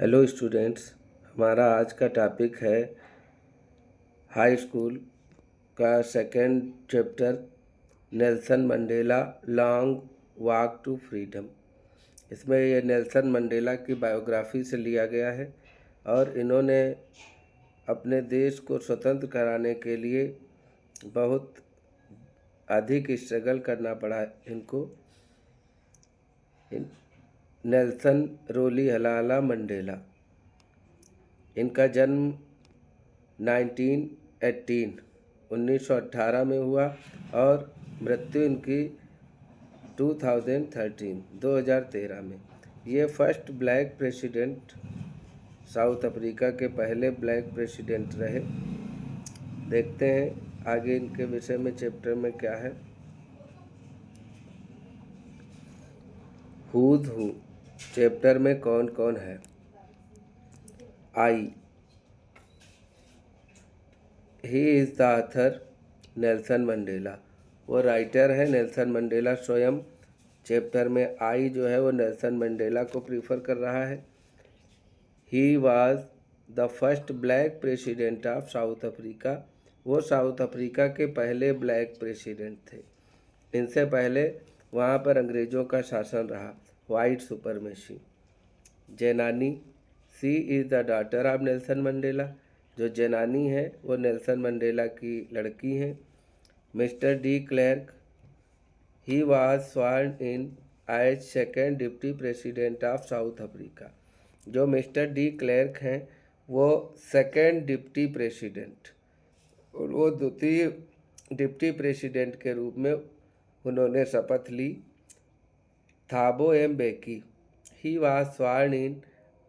Hello students, हमारा आज का टॉपिक है हाई स्कूल का second chapter Nelson Mandela long walk to freedom. इसमें ये नेल्सन मंडेला की बायोग्राफी से लिया गया है और इन्होंने अपने देश को स्वतंत्र कराने के लिए बहुत अधिक स्ट्रगल करना पड़ा इनको। नेल्सन रोलीहलाला मंडेला, इनका जन्म 1918 में हुआ और मृत्यु इनकी 2013 में। ये first black president, south Africa के पहले ब्लैक प्रेसिडेंट रहे। देखते हैं आगे इनके विषय में चैप्टर में क्या है। हूज हू चैप्टर में कौन कौन है। I, he is the author Nelson Mandela, वो राइटर है नेल्सन मंडेला स्वयं। चैप्टर में आई जो है वो नेल्सन मंडेला को प्रीफर कर रहा है। He was the first black president of South Africa, वो साउथ अफ्रीका के पहले ब्लैक प्रेसिडेंट थे। इनसे पहले वहाँ पर अंग्रेज़ों का शासन रहा, white supremacy. Zenani, she is the daughter of Nelson Mandela, जो जेनानी है वो नेल्सन मंडेला की लड़की हैं। Mister de Klerk, he was sworn in as second deputy president of South Africa, जो मिस्टर डी क्लर्क हैं वो सेकेंड डिप्टी प्रेसिडेंट और वो द्वितीय डिप्टी प्रेसिडेंट के रूप में उन्होंने शपथ ली। Thabo Mbeki, he was sworn in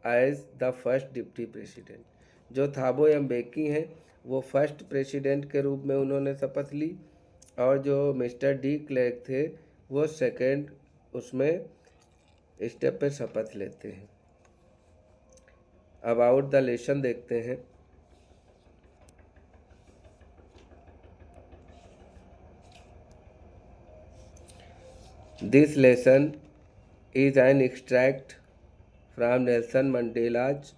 as the first deputy president, जो थाबो एम बेकी हैं वो फर्स्ट प्रेसिडेंट के रूप में उन्होंने शपथ ली और जो मिस्टर डी क्लर्क थे वो सेकेंड उसमें स्टेप पे शपथ लेते हैं। अबाउट द लेसन देखते हैं। This lesson is an extract from Nelson Mandela's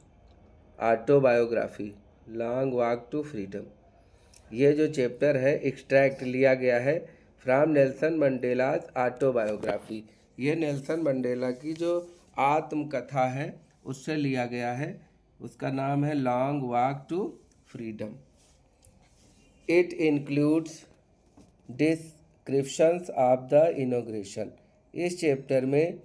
autobiography long walk to freedom. ये जो चैप्टर है एक्सट्रैक्ट लिया गया है फ्रॉम नेल्सन मंडेलाज ऑटोबायोग्राफी, ये नेल्सन मंडेला की जो आत्मकथा है उससे लिया गया है। उसका नाम है long walk to freedom. It includes descriptions of the inauguration. इस चैप्टर में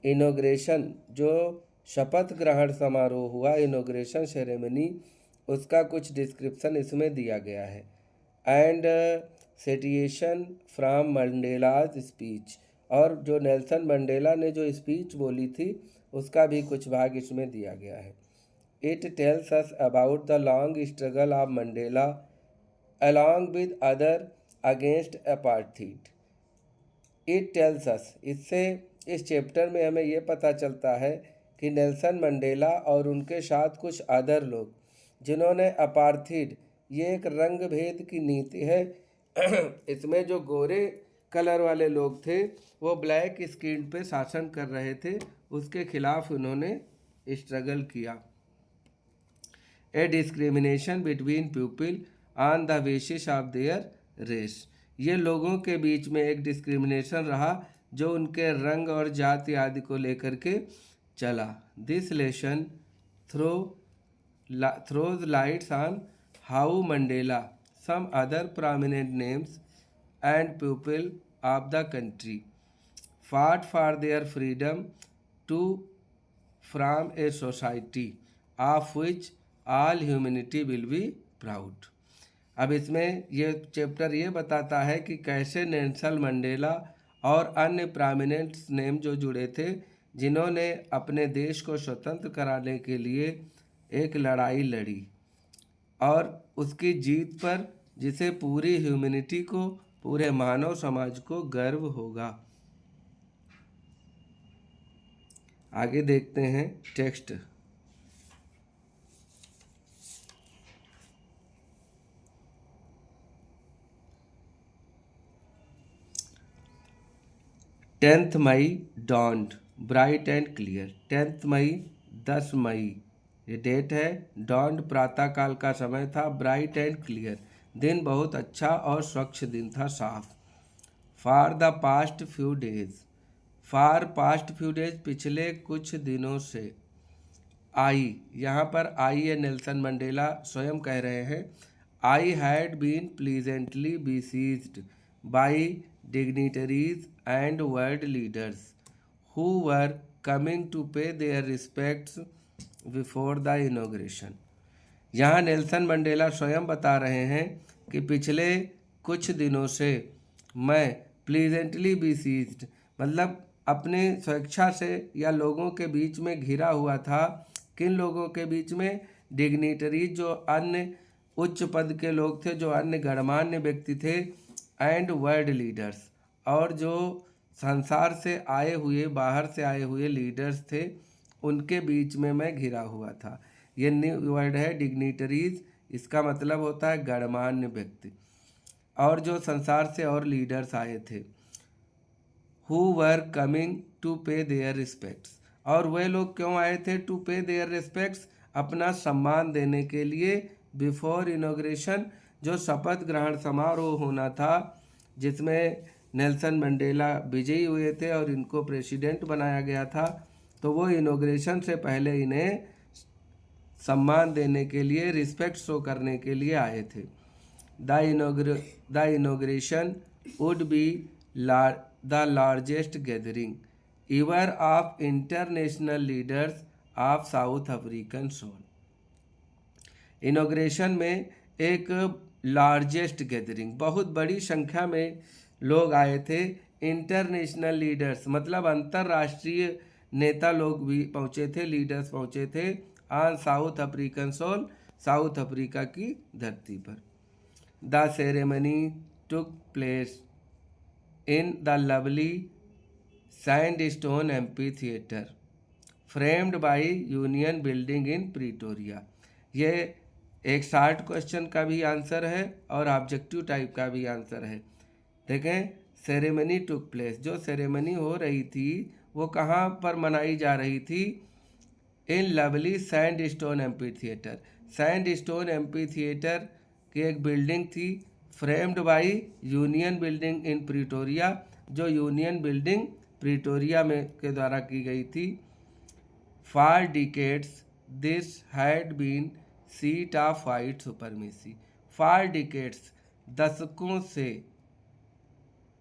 इनॉग्रेशन, जो शपथ ग्रहण समारोह हुआ, इनॉग्रेशन सेरेमनी, उसका कुछ डिस्क्रिप्शन इसमें दिया गया है। And citation from Mandela's speech, और जो नेल्सन मंडेला ने जो स्पीच बोली थी उसका भी कुछ भाग इसमें दिया गया है। It tells us about the long struggle of Mandela along with other against apartheid. It tells us, इससे इस चैप्टर में हमें ये पता चलता है कि नेल्सन मंडेला और उनके साथ कुछ अदर लोग जिन्होंने अपार्थिड, ये एक रंग भेद की नीति है इसमें जो गोरे कलर वाले लोग थे वो ब्लैक स्किन पे शासन कर रहे थे, उसके खिलाफ उन्होंने स्ट्रगल किया। A discrimination between people on the basis of their race, ये लोगों के बीच में एक डिस्क्रिमिनेशन रहा जो उनके रंग और जाति आदि को लेकर के चला। This lesson throws lights on how Mandela, some other prominent names and people of the country fought for their freedom to from a society of which all humanity will be proud। अब इसमें ये chapter ये बताता है कि कैसे Nelson Mandela और अन्य प्रोमिनेंट नेम जो जुड़े थे, जिन्होंने अपने देश को स्वतंत्र कराने के लिए एक लड़ाई लड़ी और उसकी जीत पर जिसे पूरी ह्यूमैनिटी को, पूरे मानव समाज को गर्व होगा। आगे देखते हैं text. Tenth May dawned bright and clear। 10 मई 10 मई ये डेट है। डॉन प्रातःकाल का समय था। ब्राइट एंड क्लियर, दिन बहुत अच्छा और स्वच्छ दिन था, साफ। For the past few days, for past few days पिछले कुछ दिनों से। आई, यहाँ पर आई है नेल्सन मंडेला स्वयं कह रहे हैं। I had been pleasantly besieged by dignitaries and world leaders who were coming to pay their respects before the inauguration। यहाँ नेल्सन मंडेला स्वयं बता रहे हैं कि पिछले कुछ दिनों से मैं प्लीजेंटली besieged मतलब अपने स्वेच्छा से या लोगों के बीच में घिरा हुआ था। किन लोगों के बीच में? डिग्निटरीज, जो अन्य उच्च पद के लोग थे, जो अन्य गणमान्य व्यक्ति थे, एंड वर्ल्ड लीडर्स, और जो संसार से आए हुए, बाहर से आए हुए लीडर्स थे, उनके बीच में मैं घिरा हुआ था। ये न्यू वर्ड है डिग्निटरीज, इसका मतलब होता है गणमान्य व्यक्ति। और जो संसार से और लीडर्स आए थे, who were coming to pay their respects, और वे लोग क्यों आए थे? टू पे देयर रिस्पेक्ट्स, अपना सम्मान देने के लिए। बिफोर इनॉग्रेशन, जो शपथ ग्रहण समारोह होना था, जिसमें नेल्सन मंडेला विजयी हुए थे और इनको प्रेसिडेंट बनाया गया था, तो वो इनॉग्रेशन से पहले इन्हें सम्मान देने के लिए, रिस्पेक्ट शो करने के लिए आए थे। The inauguration would be the largest gathering ever of international leaders of South African soil। Inauguration में एक लार्जेस्ट गैदरिंग, बहुत बड़ी संख्या में लोग आए थे। इंटरनेशनल लीडर्स मतलब अंतर्राष्ट्रीय नेता लोग भी पहुँचे थे, लीडर्स पहुँचे थे। On South African soil, South Africa की धरती पर। The ceremony took place in the lovely sandstone amphitheatre framed by Union Building in Pretoria. ये एक शॉर्ट क्वेश्चन का भी आंसर है और ऑब्जेक्टिव टाइप का भी आंसर है। देखें, सेरेमनी टुक प्लेस, जो सेरेमनी हो रही थी वो कहाँ पर मनाई जा रही थी? In lovely sandstone amphitheatre. Sandstone amphitheatre की एक बिल्डिंग थी, framed by Union Building in Pretoria, जो यूनियन बिल्डिंग प्रीटोरिया में के द्वारा की गई थी। For decades this had been seat of white supremacy. For decades, दशकों से,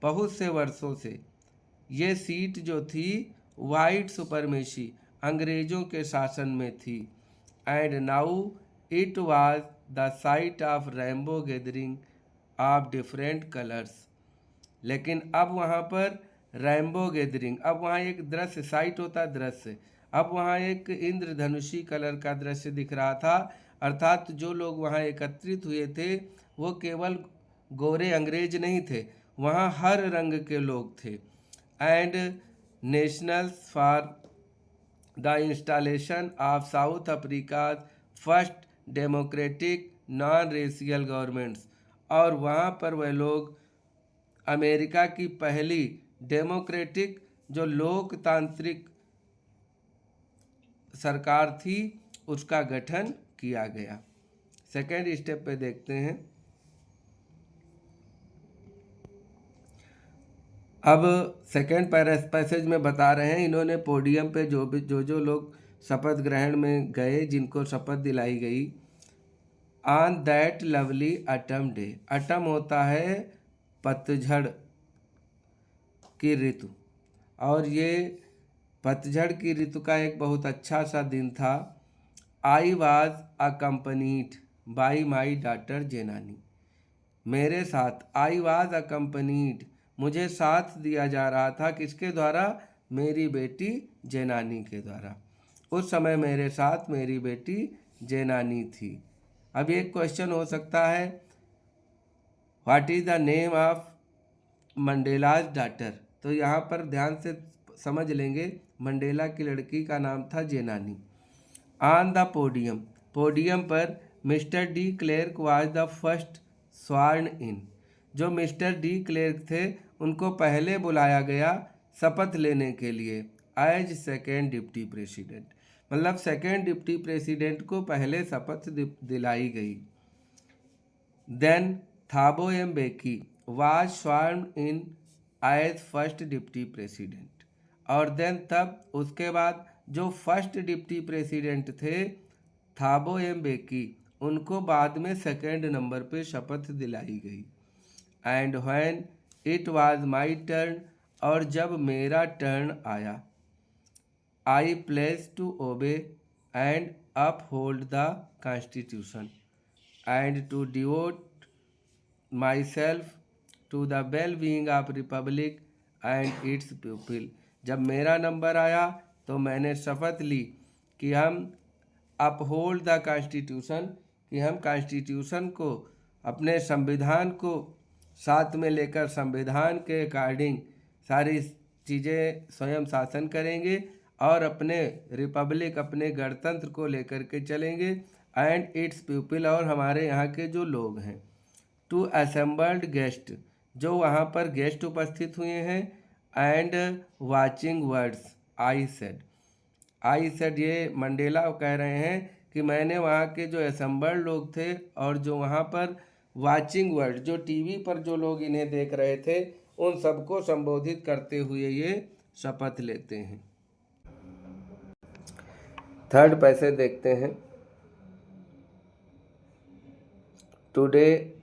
बहुत से वर्षों से, ये सीट जो थी वाइट सुपरमेसी, अंग्रेजों के शासन में थी। And now it was the site of rainbow gathering of different colours. लेकिन अब वहाँ पर रेनबो गैदरिंग, अब वहाँ एक दृश्य, साइट होता है दृश्य, अब वहाँ एक इंद्रधनुषी कलर का दृश्य दिख रहा था। अर्थात जो लोग वहाँ एकत्रित हुए थे वो केवल गोरे अंग्रेज नहीं थे, वहाँ हर रंग के लोग थे। And nationals for the installation of South Africa first democratic non racial governments, और वहाँ पर वह लोग अमेरिका की पहली डेमोक्रेटिक, जो लोकतांत्रिक सरकार थी, उसका गठन किया गया। सेकेंड स्टेप पे देखते हैं। अब सेकेंड पैसेज में बता रहे हैं, इन्होंने पोडियम पे जो लोग शपथ ग्रहण में गए, जिनको शपथ दिलाई गई, on that lovely autumn day. Autumn होता है पतझड़ की ऋतु, और ये पतझड़ की ऋतु का एक बहुत अच्छा सा दिन था। I was accompanied by my daughter Zenani. मेरे साथ, आई वॉज अकम्पनीड, मुझे साथ दिया जा रहा था, किसके द्वारा? मेरी बेटी जेनानी के द्वारा। उस समय मेरे साथ मेरी बेटी जेनानी थी। अब एक क्वेश्चन हो सकता है, what is the name of Mandela's daughter? तो यहाँ पर ध्यान से समझ लेंगे, मंडेला की लड़की का नाम था Zenani. On the podium, podium पर mister de Klerk was the first sworn in. जो मिस्टर डी क्लेर्क थे उनको पहले बुलाया गया शपथ लेने के लिए, एज सेकेंड डिप्टी प्रेसिडेंट। मतलब सेकेंड डिप्टी प्रेसिडेंट को पहले शपथ दिलाई गई। Then Thabo Mbeki was sworn in as first deputy president. और देन तब उसके बाद जो फर्स्ट डिप्टी प्रेसिडेंट थे थाबो एम्बेकी, उनको बाद में सेकेंड नंबर पे शपथ दिलाई गई। And when it was my turn, और जब मेरा टर्न आया, I place to obey and uphold the constitution and to devote myself to the well being of republic and its people. जब मेरा नंबर आया तो मैंने शपथ ली कि हम अपहोल्ड द कॉन्स्टिट्यूशन, कि हम कॉन्स्टिट्यूशन को, अपने संविधान को साथ में लेकर संविधान के अकॉर्डिंग सारी चीज़ें स्वयं शासन करेंगे और अपने रिपब्लिक, अपने गणतंत्र को लेकर के चलेंगे। एंड इट्स पीपल, और हमारे यहाँ के जो लोग हैं। टू असेंबल्ड गेस्ट, जो वहाँ पर गेस्ट उपस्थित हुए हैं। And watching words I said, ये मंडेला कह रहे हैं कि मैंने वहाँ के जो असेंबल्ड लोग थे और जो वहाँ पर वाचिंग वर्ड, जो टीवी पर जो लोग इन्हें देख रहे थे, उन सबको संबोधित करते हुए ये शपथ लेते हैं। थर्ड पैसेज देखते हैं। टुडे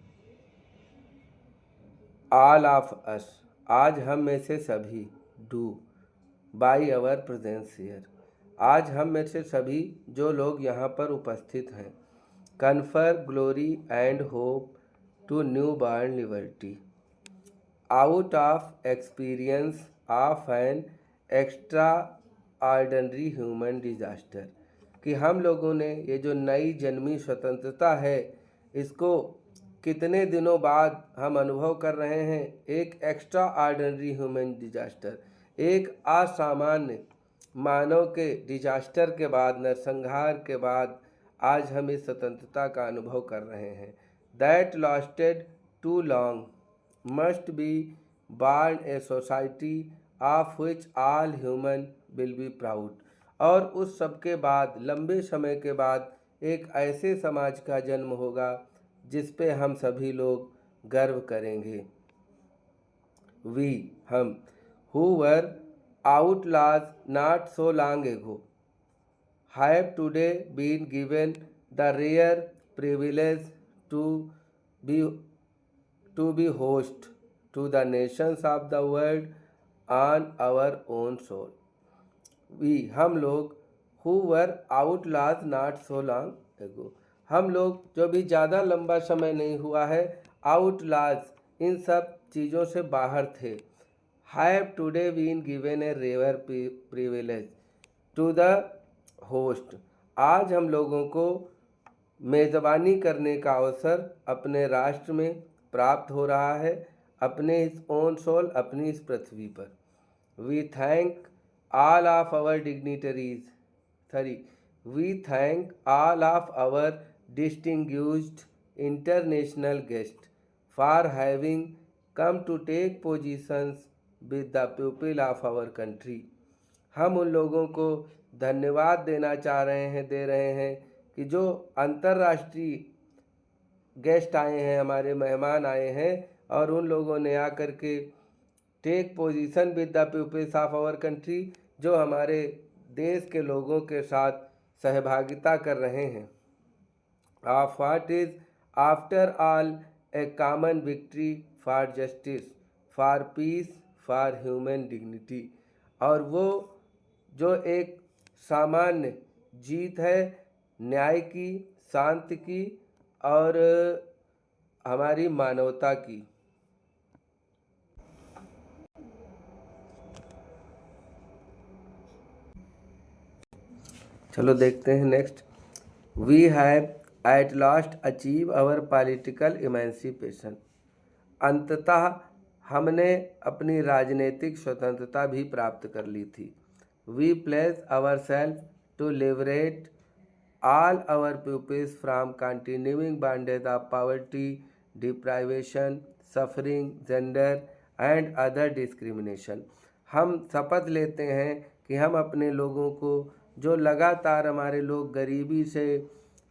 ऑल ऑफ अस, आज हम में से सभी, do by our presence here, आज हम में से सभी जो लोग यहाँ पर उपस्थित हैं, confer glory and hope to new born liberty out of experience of an extraordinary human disaster, कि हम लोगों ने ये जो नई जन्मी स्वतंत्रता है, इसको कितने दिनों बाद हम अनुभव कर रहे हैं। एक एक्स्ट्रा ऑर्डिनरी ह्यूमन डिजास्टर, एक असामान्य मानव के डिजास्टर के बाद, नरसंहार के बाद आज हम इस स्वतंत्रता का अनुभव कर रहे हैं। That lasted too long must be born a society of which all human will be proud, और उस सब के बाद, लंबे समय के बाद, एक ऐसे समाज का जन्म होगा जिस पे हम सभी लोग गर्व करेंगे। वी, हम, who were outlaws not so long ago have today been given the rare privilege to be host to the nations of the world on our own soil. We, हम लोग, who were outlaws not so long ago, हम लोग जो भी ज़्यादा लंबा समय नहीं हुआ है, outlaws, इन सब चीज़ों से बाहर थे। have today been given a rare privilege to the host, आज हम लोगों को मेज़बानी करने का अवसर अपने राष्ट्र में प्राप्त हो रहा है, अपने इस ओन सोल, अपनी इस पृथ्वी पर। We thank all of our dignitaries, we thank all of our distinguished international guest for having come to take positions with the people of our country। हम उन लोगों को धन्यवाद दे रहे हैं कि जो अंतर्राष्ट्रीय गेस्ट आए हैं, हमारे मेहमान आए हैं, और उन लोगों ने आकर के take position with the peoples of our country, जो हमारे देश के लोगों के साथ सहभागिता कर रहे हैं। Of what is after all A common victory for justice, for piece, for human dignity, और वो जो एक सामान्य जीत है न्याय की, शांति की और हमारी मानवता की। चलो देखते हैं next. We have at last achieve our political emancipation, अंततः हमने अपनी राजनीतिक स्वतंत्रता भी प्राप्त कर ली थी। We place our self to liberate all our peoples from continuing bondage of poverty, deprivation, suffering, gender and other discrimination. हम शपथ लेते हैं कि हम अपने लोगों को जो लगातार हमारे लोग गरीबी से,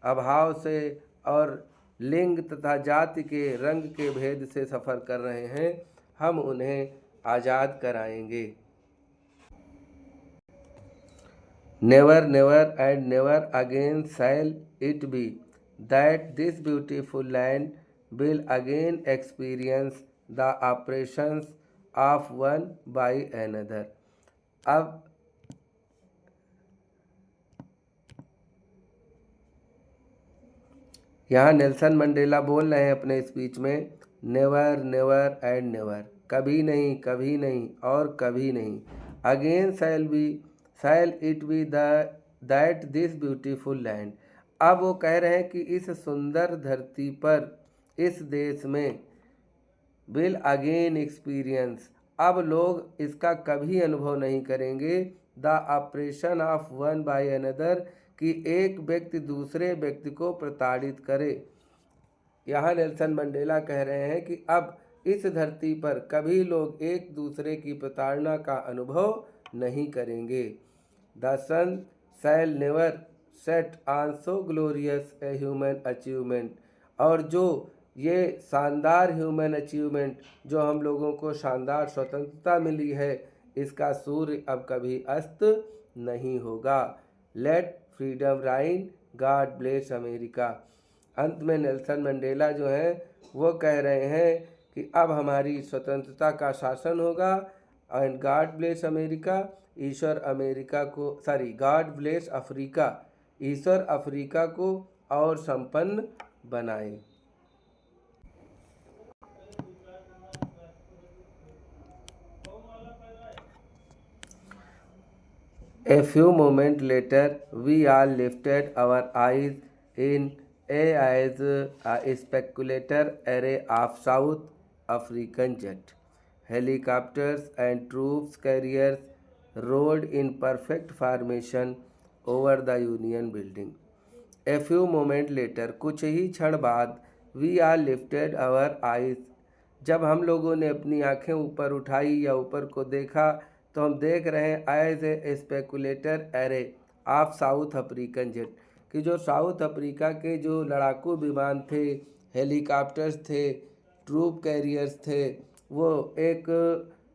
अभाव से और लिंग तथा जाति के रंग के भेद से सफ़र कर रहे हैं, हम उन्हें आज़ाद कराएंगे। Never never and never again shall it be that this beautiful land will again experience the operations of one by another. अब यहाँ नेल्सन मंडेला बोल रहे हैं अपने स्पीच में, नेवर नेवर एंड नेवर, कभी नहीं और कभी नहीं, again shall it be that this beautiful land. अब वो कह रहे हैं कि इस सुंदर धरती पर, इस देश में, विल अगेन एक्सपीरियंस, अब लोग इसका कभी अनुभव नहीं करेंगे, the operation of one by another, कि एक व्यक्ति दूसरे व्यक्ति को प्रताड़ित करे। यहाँ नेल्सन मंडेला कह रहे हैं कि अब इस धरती पर कभी लोग एक दूसरे की प्रताड़ना का अनुभव नहीं करेंगे। The sun shall never set on so glorious a human achievement, और जो ये शानदार ह्यूमन अचीवमेंट, जो हम लोगों को शानदार स्वतंत्रता मिली है, इसका सूर्य अब कभी अस्त नहीं होगा। लेट फ्रीडम राइन, गॉड ब्लेस अमेरिका। अंत में नेल्सन मंडेला जो हैं वो कह रहे हैं कि अब हमारी स्वतंत्रता का शासन होगा, and God bless America, Ishwar America को, गॉड ब्लेस अफ्रीका, ईश्वर अफ्रीका को और संपन्न बनाए। A few moments later, we all lifted our eyes in as a speculator array of South African jets, helicopters and troops carriers rolled in perfect formation over the Union building. A few moments later, कुछ ही क्षण बाद, we all lifted our eyes, जब हम लोगों ने अपनी आंखें ऊपर उठाई या ऊपर को देखा, तो हम देख रहे हैं as a spectacular array of South African jet, कि जो साउथ अफ्रीका के जो लड़ाकू विमान थे, हेलीकॉप्टर्स थे, ट्रूप कैरियर्स थे, वो एक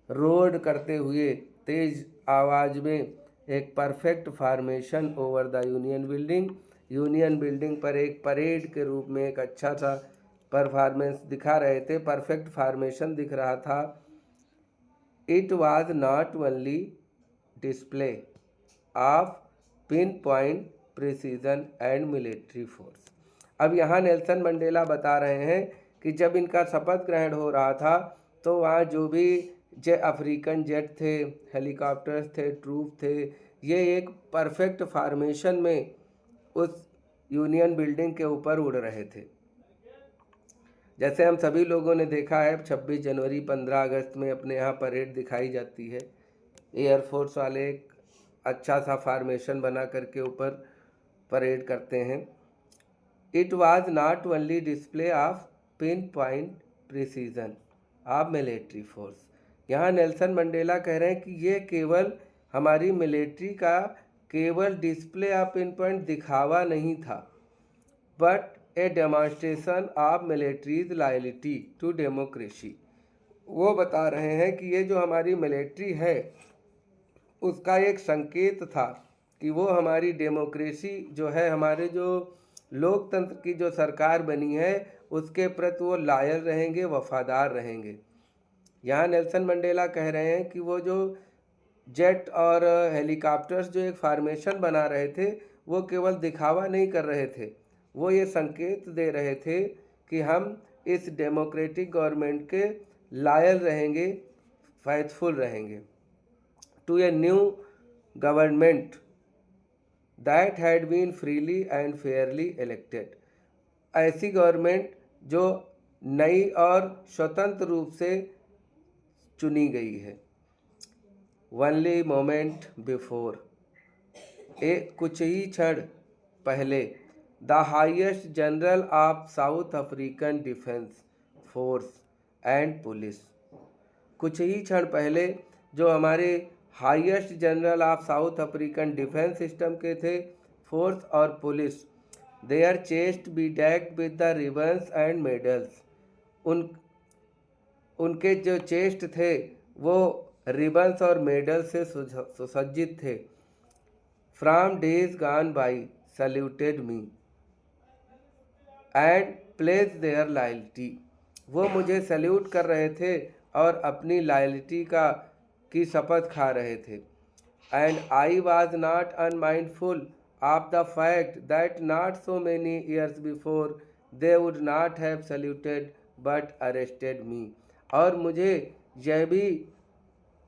रोड करते हुए तेज़ आवाज़ में एक perfect formation over the union building पर एक परेड के रूप में एक अच्छा सा परफॉर्मेंस दिखा रहे थे, परफेक्ट फार्मेशन दिख रहा था। It was not only display of pinpoint precision and military force। अब यहाँ नेल्सन मंडेला बता रहे हैं कि जब इनका शपथ ग्रहण हो रहा था, तो वहाँ जो भी अफ्रीकन जेट थे, हेलीकॉप्टर्स थे, ट्रूप थे, ये एक परफेक्ट फार्मेशन में उस यूनियन बिल्डिंग के ऊपर उड़ रहे थे। जैसे हम सभी लोगों ने देखा है 26 जनवरी 15 अगस्त में अपने यहाँ परेड दिखाई जाती है, एयरफोर्स वाले एक अच्छा सा फार्मेशन बना करके ऊपर परेड करते हैं। It was not only display of pin point precision of military force. यहाँ नेल्सन मंडेला कह रहे हैं कि ये केवल हमारी मिलिट्री का केवल डिस्प्ले ऑफ पिन पॉइंट दिखावा नहीं था, but a demonstration of military's loyalty to democracy. वो बता रहे हैं कि ये जो हमारी मिलिट्री है, उसका एक संकेत था कि वो हमारी डेमोक्रेसी जो है, हमारे जो लोकतंत्र की जो सरकार बनी है, उसके प्रति वो लॉयल रहेंगे, वफादार रहेंगे। यहाँ नेल्सन मंडेला कह रहे हैं कि वो जो जेट और हेलीकॉप्टर्स जो एक फार्मेशन बना रहे थे, वो केवल दिखावा नहीं कर रहे थे, वो ये संकेत दे रहे थे कि हम इस डेमोक्रेटिक गवर्नमेंट के लॉयल रहेंगे, फेथफुल रहेंगे to a new government that had been freely and fairly elected. ऐसी गवर्नमेंट जो नई और स्वतंत्र रूप से चुनी गई है। ओनली मोमेंट बिफोर, एक कुछ ही क्षण पहले, the highest general of South African defence force and police, कुछ ही क्षण पहले जो हमारे highest general of South African defence system के थे, फोर्स और police. Their chest be decked with the ribbons and medals. उन उनके जो चेस्ट थे वो रिबन्स और मेडल से सुसज्जित थे। From days gone by saluted me and place their loyalty. वो मुझे सल्यूट कर रहे थे और अपनी लॉयल्टी की शपथ खा रहे थे। And I was not unmindful of the fact that not so many years before they would not have saluted but arrested me. और मुझे यह भी,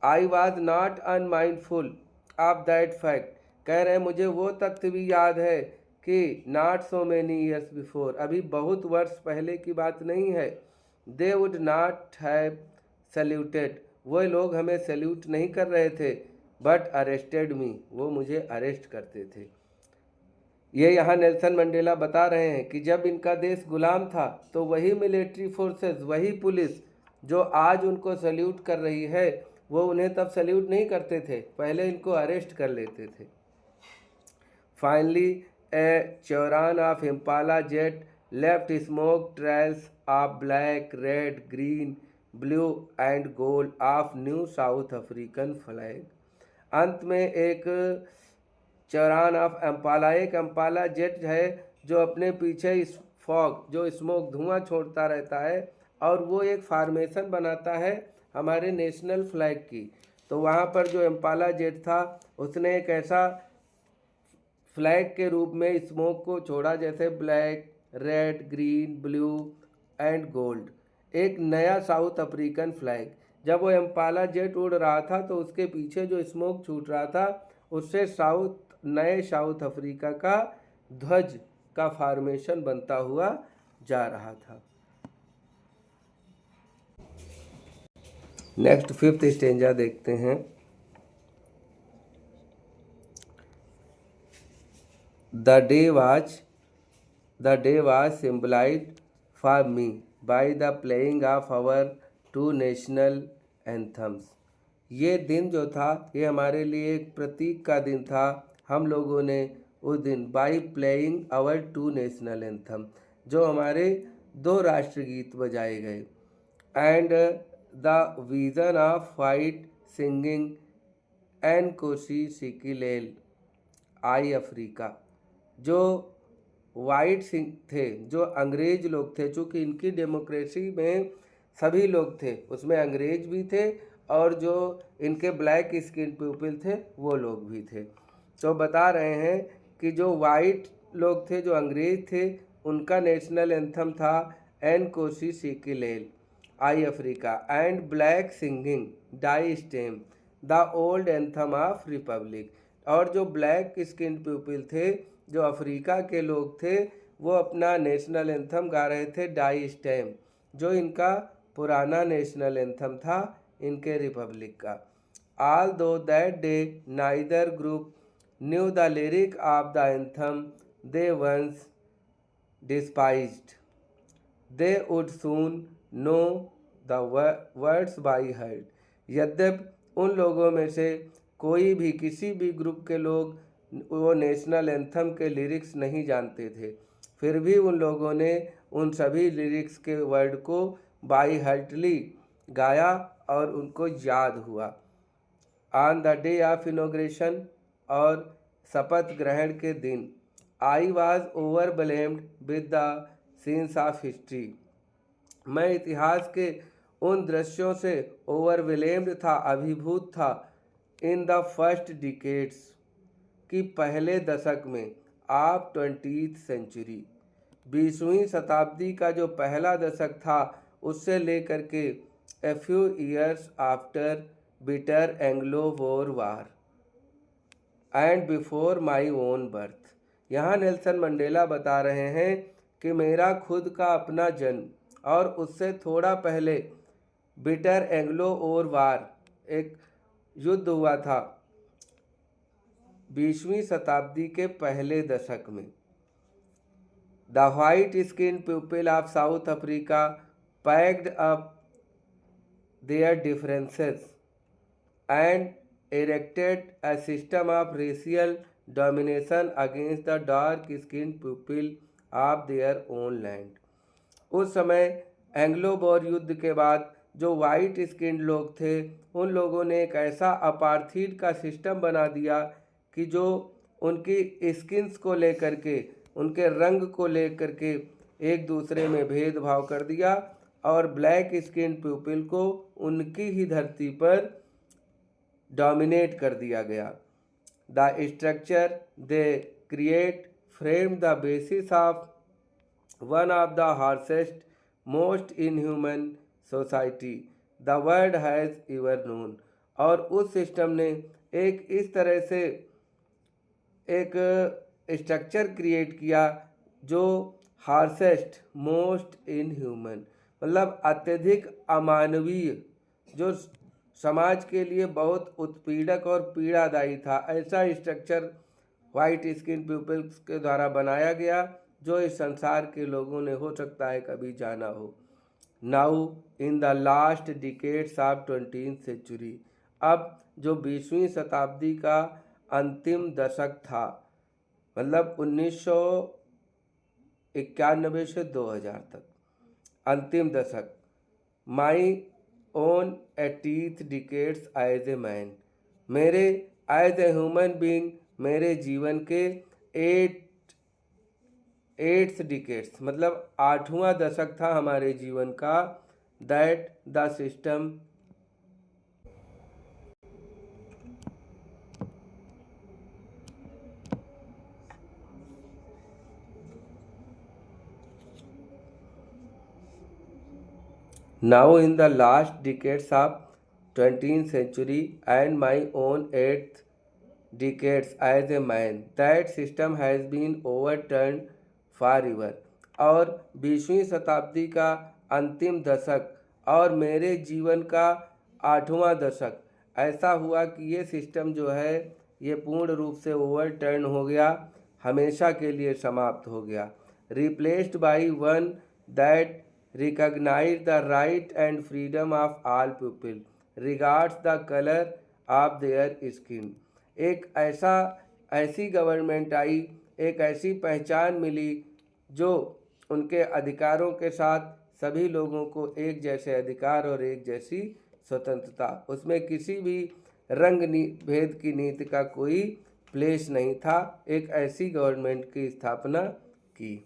I was not unmindful of that fact, कह रहे हैं मुझे वो तथ्य भी याद है कि not so many years before, अभी बहुत वर्ष पहले की बात नहीं है, दे वुड नॉट हैव सल्यूटेड, वो लोग हमें सल्यूट नहीं कर रहे थे, बट अरेस्टेड मी, वो मुझे अरेस्ट करते थे। ये यहाँ नेल्सन मंडेला बता रहे हैं कि जब इनका देश गुलाम था तो वही मिलिट्री फोर्सेस, वही पुलिस जो आज उनको सल्यूट कर रही है, वो उन्हें तब सल्यूट नहीं करते थे, पहले इनको अरेस्ट कर लेते थे। Finally A चौरान of Impala jet left smoke trails of black, red, green, blue and gold of new south African flag. अंत में एक चौरान ऑफ अम्पाला, एक अम्पाला जेट है जो अपने पीछे फॉग, जो स्मोक, धुआं छोड़ता रहता है, और वो एक फार्मेशन बनाता है हमारे नेशनल फ्लैग की। तो वहाँ पर जो अम्पाला जेट था उसने एक ऐसा फ्लैग के रूप में स्मोक को छोड़ा, जैसे black, red, green, blue and gold, एक नया साउथ अफ्रीकन फ्लैग। जब वो अम्पाला जेट उड़ रहा था तो उसके पीछे जो स्मोक छूट रहा था उससे नए साउथ अफ्रीका का ध्वज का फॉर्मेशन बनता हुआ जा रहा था। नेक्स्ट फिफ्थ स्टेंजा देखते हैं। The day was symbolized for me by the playing of our two national anthems। ये दिन जो था ये हमारे लिए एक प्रतीक का दिन था। हम लोगों ने उस दिन by playing our two national anthem, जो हमारे दो राष्ट्रगीत बजाए गए, and the vision of white singing and Nkosi Sikelel' iAfrika. जो वाइट सिंह थे, जो अंग्रेज लोग थे, चूँकि इनकी डेमोक्रेसी में सभी लोग थे, उसमें अंग्रेज भी थे और जो इनके ब्लैक स्किन पीपल थे वो लोग भी थे। तो बता रहे हैं कि जो वाइट लोग थे, जो अंग्रेज थे, उनका नेशनल एंथम था Nkosi Sikelel' iAfrika, and black singing Die Stem the old anthem of republic. और जो ब्लैक स्किन पीपल थे, जो अफ्रीका के लोग थे, वो अपना नेशनल एंथम गा रहे थे डाई स्टेम, जो इनका पुराना नेशनल एंथम था इनके रिपब्लिक का। Although that day neither group knew the lyric of the anthem they once despised, they would soon know the words by heart. यद्यपि उन लोगों में से कोई भी, किसी भी ग्रुप के लोग वो नेशनल एंथम के लिरिक्स नहीं जानते थे, फिर भी उन लोगों ने उन सभी लिरिक्स के वर्ड को बाई हार्टली गाया और उनको याद हुआ। On the day of inauguration, और शपथ ग्रहण के दिन, I was overwhelmed with the scenes of history. मैं इतिहास के उन दृश्यों से ओवरवेल्म्ड था, अभिभूत था, इन द फर्स्ट डिकेड्स, कि पहले दशक में, ऑफ 20th सेंचुरी, 20वीं शताब्दी का जो पहला दशक था, उससे लेकर के a few years after bitter Anglo war war and before my own birth. यहाँ नेल्सन मंडेला बता रहे हैं कि मेरा खुद का अपना जन्म और उससे थोड़ा पहले बिटर एंग्लो वॉर वार, एक युद्ध हुआ था 20वीं शताब्दी के पहले दशक में। The white skin people of South Africa packed up there differences and erected a system of racial domination against the dark skinned people of their own land. उस समय एंग्लो बोर युद्ध के बाद जो वाइट स्किन्ड लोग थे उन लोगों ने एक ऐसा अपार्थीड का सिस्टम बना दिया कि जो उनकी स्किन्स को लेकर के, उनके रंग को लेकर के एक दूसरे में भेदभाव कर दिया और ब्लैक स्किन पीपल को उनकी ही धरती पर डोमिनेट कर दिया गया। The structure they create frame the basis of one of the harshest most inhuman society the world has ever known. और उस सिस्टम ने एक इस तरह से एक स्ट्रक्चर क्रिएट किया जो हार्शेस्ट मोस्ट इनह्यूमन, मतलब अत्यधिक अमानवीय, जो समाज के लिए बहुत उत्पीड़क और पीड़ादायी था, ऐसा स्ट्रक्चर वाइट स्किन पीपल्स के द्वारा बनाया गया जो इस संसार के लोगों ने हो सकता है कभी जाना हो। Now in the last decades of 20th century, अब जो 20वीं शताब्दी का अंतिम दशक था, मतलब 1991 से 2000 तक अंतिम दशक, my own 80th decades as a man, मेरे एज ए ह्यूमन बीइंग, मेरे जीवन के 8th डिकेड्स मतलब 8वां दशक था हमारे जीवन का, that the system now in the last decades of 20th century and my own 8th decades as a man, that system has been overturned forever। और 20वीं शताब्दी का अंतिम दशक और मेरे जीवन का 8वां दशक, ऐसा हुआ कि ये सिस्टम जो है ये पूर्ण रूप से ओवरटर्न हो गया, हमेशा के लिए समाप्त हो गया। Replaced by one that recognize the right and freedom of all people regards the color of their skin। एक ऐसी गवर्नमेंट आई, एक ऐसी पहचान मिली जो उनके अधिकारों के साथ सभी लोगों को एक जैसे अधिकार और एक जैसी स्वतंत्रता, उसमें किसी भी रंग भेद की नीति का कोई प्लेस नहीं था। एक ऐसी गवर्नमेंट की स्थापना की।